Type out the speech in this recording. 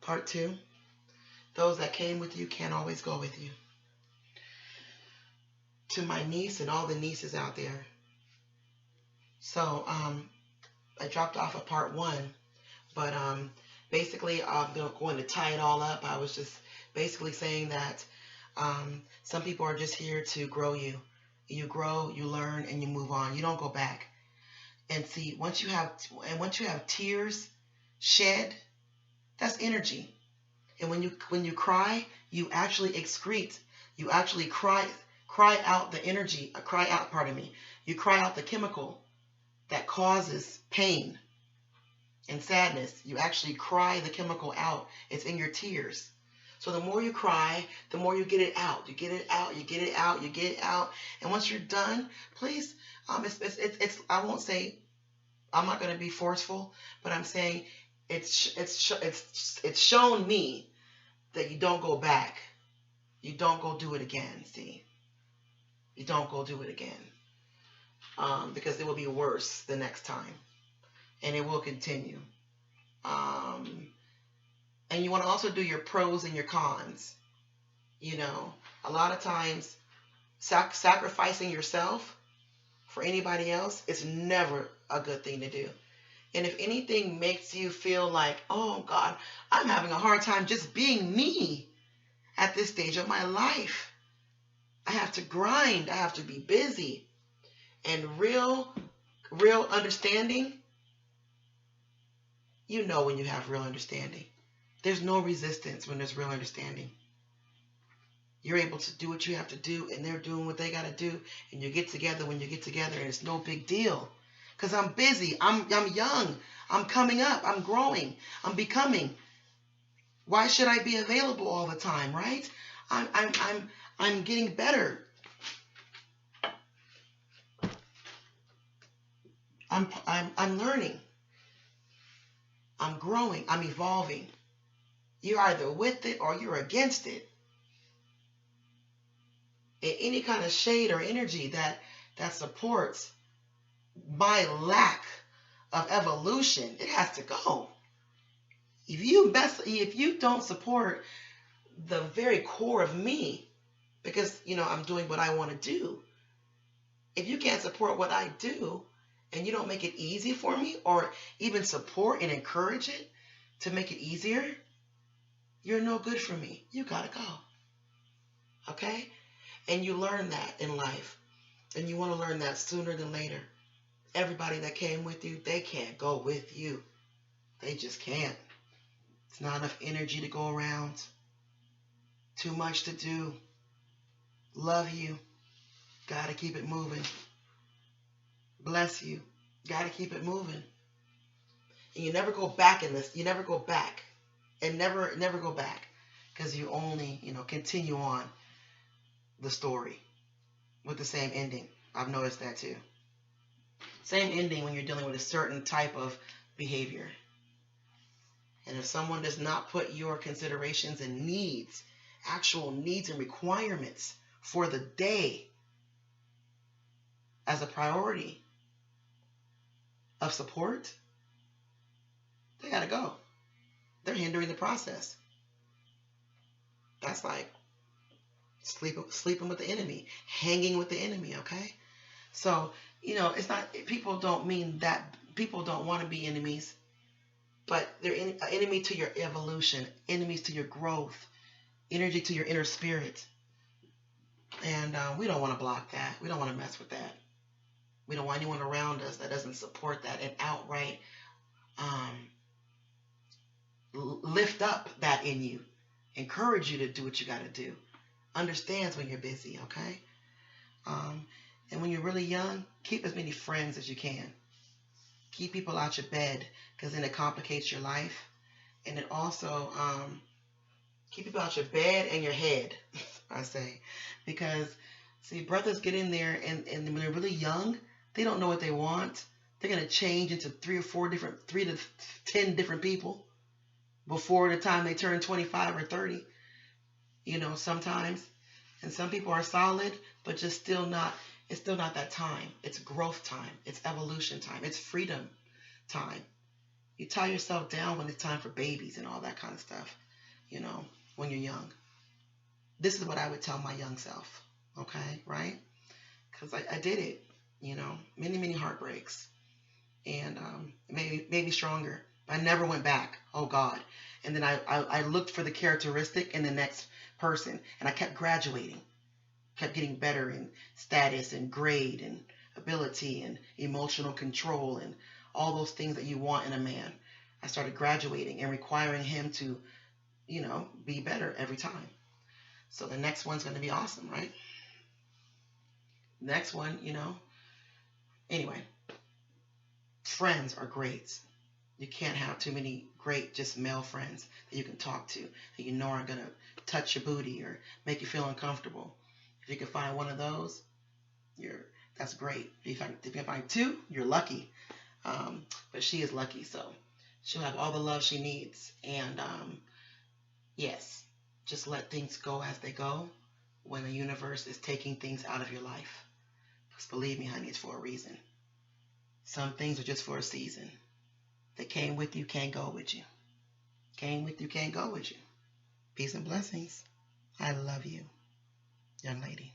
Part 2. Those that came with you can't always go with you. To my niece and all the nieces out there. So I dropped off of part 1, but basically I'm going to tie it all up. I was just basically saying that some people are just here to grow you. You grow, you learn, and you move on. You don't go back. And see, once you have tears shed, that's energy. And when you cry, you actually excrete. You actually cry out the energy. You cry out the chemical that causes pain and sadness. You actually cry the chemical out. It's in your tears. So the more you cry, the more you get it out. You get it out. You get it out. You get it out. And once you're done, please, I won't say, I'm not going to be forceful, but I'm saying it's shown me that you don't go back. You don't go do it again. See, you don't go do it again, because it will be worse the next time, and it will continue. And you want to also do your pros and your cons. You know, a lot of times sacrificing yourself for anybody else is never a good thing to do. And if anything makes you feel like, oh God, I'm having a hard time just being me at this stage of my life. I have to grind. I have to be busy. And real understanding, you know when you have real understanding. There's no resistance when there's real understanding. You're able to do what you have to do, and they're doing what they got to do, and you get together when you get together, and it's no big deal. Because I'm busy. I'm young. I'm coming up. I'm growing. I'm becoming. Why should I be available all the time, right? I'm getting better. I'm learning. I'm growing. I'm evolving. You're either with it or you're against it. And any kind of shade or energy that supports my lack of evolution, it has to go. If you don't support the very core of me, because I'm doing what I want to do. If you can't support what I do, and you don't make it easy for me, or even support and encourage it to make it easier, you're no good for me. You gotta go. Okay? And you learn that in life, and you want to learn that sooner than later. Everybody that came with you, they can't go with you. They just can't. It's not enough energy to go around. Too much to do. Love you. Gotta keep it moving. Bless you. Gotta keep it moving. And you never go back in this. You never go back. And never go back. Because you only, continue on the story with the same ending. I've noticed that too. Same ending when you're dealing with a certain type of behavior. And if someone does not put your considerations and needs, actual needs and requirements for the day as a priority of support, they gotta go. They're hindering the process. That's like sleeping with the enemy, hanging with the enemy, okay? So, it's not, people don't mean that people don't want to be enemies, but they're an enemy to your evolution, enemies to your growth, energy to your inner spirit. And we don't want to block that. We don't want to mess with that. We don't want anyone around us that doesn't support that and outright lift up that in you, encourage you to do what you got to do, understands when you're busy, okay? And when you're really young, keep as many friends as you can. Keep people out your bed, because then it complicates your life. And it also keep people out your bed and your head, I say. Because, see, brothers get in there, and when they're really young, they don't know what they want. They're going to change into 3 to 10 different people before the time they turn 25 or 30, sometimes. And some people are solid, but just still not. It's still not that time. It's growth time. It's evolution time. It's freedom time. You tie yourself down when it's time for babies and all that kind of stuff, when you're young. This is what I would tell my young self, okay, right? Because I did it, many, many heartbreaks. And it made me stronger. I never went back. Oh, God. And then I looked for the characteristic in the next person, and I kept graduating, kept getting better in status and grade and ability and emotional control and all those things that you want in a man. I started graduating and requiring him to, be better every time. So the next one's going to be awesome, right? Next one, Anyway, friends are great. You can't have too many great just male friends that you can talk to that you know aren't going to touch your booty or make you feel uncomfortable. If you can find one of those, that's great. If you can find two, you're lucky. But she is lucky, so she'll have all the love she needs. And yes, just let things go as they go when the universe is taking things out of your life. Because believe me, honey, it's for a reason. Some things are just for a season. They came with you, can't go with you. Came with you, can't go with you. Peace and blessings. I love you, young lady.